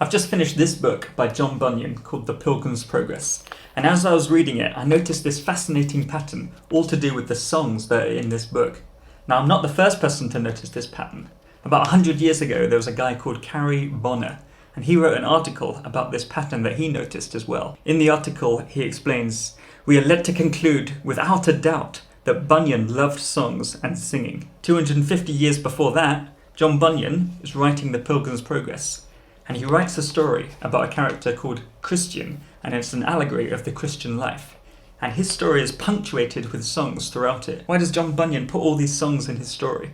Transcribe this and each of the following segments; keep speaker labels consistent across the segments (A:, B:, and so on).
A: I've just finished this book by John Bunyan called The Pilgrim's Progress, and as I was reading it, I noticed this fascinating pattern, all to do with the songs that are in this book. Now, I'm not the first person to notice this pattern. About 100 years ago, there was a guy called Carrie Bonner, and he wrote an article about this pattern that he noticed as well. In the article, he explains, "We are led to conclude, without a doubt, that Bunyan loved songs and singing. 250 years before that, John Bunyan is writing The Pilgrim's Progress. And he writes a story about a character called Christian, and it's an allegory of the Christian life. And his story is punctuated with songs throughout it. Why does John Bunyan put all these songs in his story?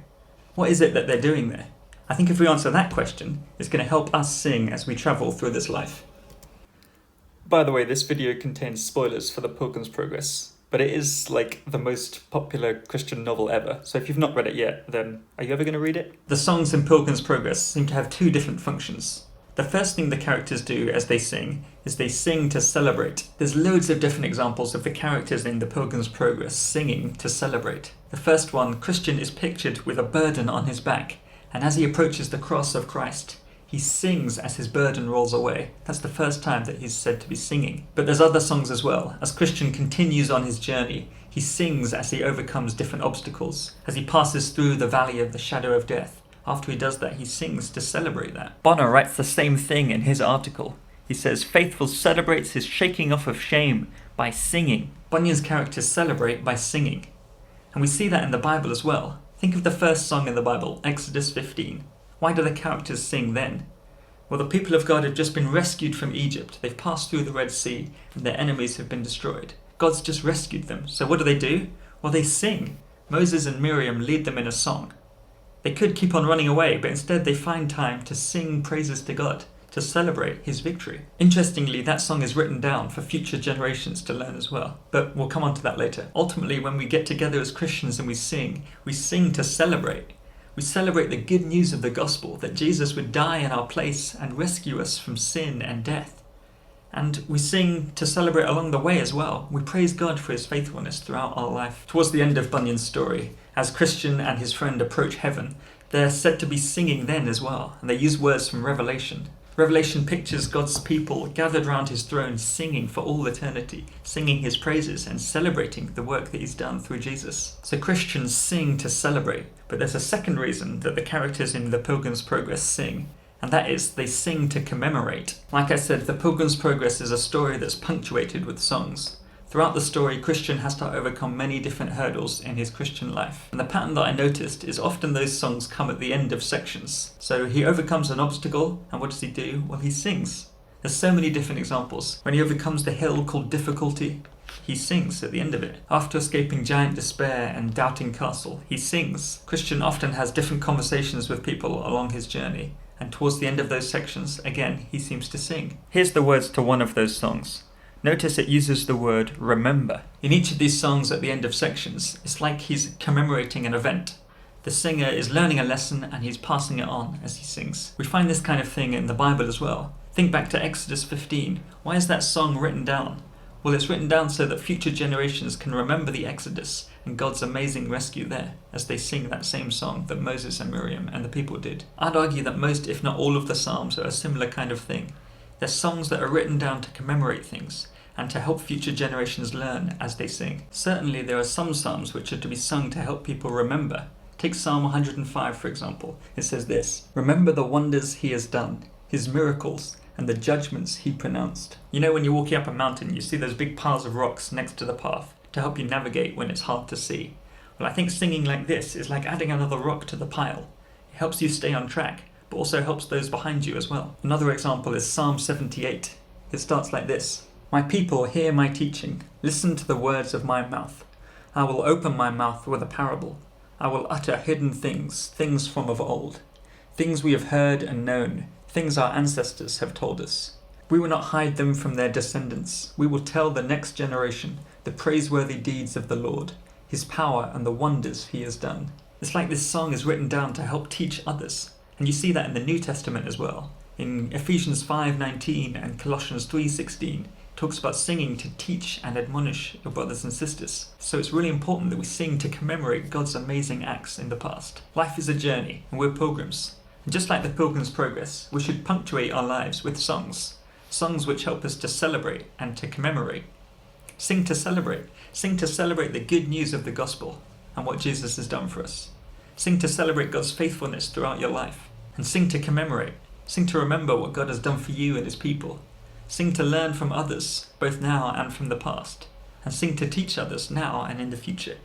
A: What is it that they're doing there? I think if we answer that question, it's going to help us sing as we travel through this life. By the way, this video contains spoilers for The Pilgrim's Progress, but it is like the most popular Christian novel ever, so if you've not read it yet, then are you ever going to read it? The songs in Pilgrim's Progress seem to have two different functions. The first thing the characters do as they sing is they sing to celebrate. There's loads of different examples of the characters in The Pilgrim's Progress singing to celebrate. The first one, Christian is pictured with a burden on his back, and as he approaches the cross of Christ, he sings as his burden rolls away. That's the first time that he's said to be singing. But there's other songs as well. As Christian continues on his journey, he sings as he overcomes different obstacles, as he passes through the valley of the shadow of death. After he does that, he sings to celebrate that. Bonner writes the same thing in his article. He says, "Faithful celebrates his shaking off of shame by singing." Bunyan's characters celebrate by singing. And we see that in the Bible as well. Think of the first song in the Bible, Exodus 15. Why do the characters sing then? Well, the people of God have just been rescued from Egypt. They've passed through the Red Sea, and their enemies have been destroyed. God's just rescued them. So what do? Well, they sing. Moses and Miriam lead them in a song. They could keep on running away, but instead they find time to sing praises to God, to celebrate his victory. Interestingly, that song is written down for future generations to learn as well. But we'll come on to that later. Ultimately, when we get together as Christians and we sing to celebrate. We celebrate the good news of the gospel, that Jesus would die in our place and rescue us from sin and death. And we sing to celebrate along the way as well. We praise God for his faithfulness throughout our life. Towards the end of Bunyan's story, as Christian and his friend approach heaven, they're said to be singing then as well, and they use words from Revelation. Revelation pictures God's people gathered around his throne singing for all eternity, singing his praises and celebrating the work that he's done through Jesus. So Christians sing to celebrate, but there's a second reason that the characters in The Pilgrim's Progress sing, and that is they sing to commemorate. Like I said, The Pilgrim's Progress is a story that's punctuated with songs. Throughout the story, Christian has to overcome many different hurdles in his Christian life. And the pattern that I noticed is often those songs come at the end of sections. So he overcomes an obstacle, and what does he do? Well, he sings. There's so many different examples. When he overcomes the hill called difficulty, he sings at the end of it. After escaping giant despair and doubting castle, he sings. Christian often has different conversations with people along his journey, and towards the end of those sections, again, he seems to sing. Here's the words to one of those songs. Notice it uses the word remember. In each of these songs at the end of sections, it's like he's commemorating an event. The singer is learning a lesson and he's passing it on as he sings. We find this kind of thing in the Bible as well. Think back to Exodus 15. Why is that song written down? Well, it's written down so that future generations can remember the Exodus and God's amazing rescue there as they sing that same song that Moses and Miriam and the people did. I'd argue that most, if not all of the Psalms are a similar kind of thing. They're songs that are written down to commemorate things and to help future generations learn as they sing. Certainly there are some psalms which are to be sung to help people remember. Take Psalm 105 for example. It says this, "Remember the wonders he has done, his miracles, and the judgments he pronounced." You know when you're walking up a mountain, you see those big piles of rocks next to the path to help you navigate when it's hard to see. Well, I think singing like this is like adding another rock to the pile. It helps you stay on track, but also helps those behind you as well. Another example is Psalm 78. It starts like this. "My people hear my teaching, listen to the words of my mouth. I will open my mouth with a parable. I will utter hidden things, things from of old. Things we have heard and known, things our ancestors have told us. We will not hide them from their descendants. We will tell the next generation the praiseworthy deeds of the Lord, his power and the wonders he has done." It's like this song is written down to help teach others. And you see that in the New Testament as well. In Ephesians 5:19 and Colossians 3:16, it talks about singing to teach and admonish your brothers and sisters. So it's really important that we sing to commemorate God's amazing acts in the past. Life is a journey, and we're pilgrims. And just like the Pilgrim's Progress, we should punctuate our lives with songs, songs which help us to celebrate and to commemorate. Sing to celebrate. Sing to celebrate the good news of the gospel and what Jesus has done for us. Sing to celebrate God's faithfulness throughout your life. And sing to commemorate. Sing to remember what God has done for you and his people. Sing to learn from others, both now and from the past. And sing to teach others now and in the future.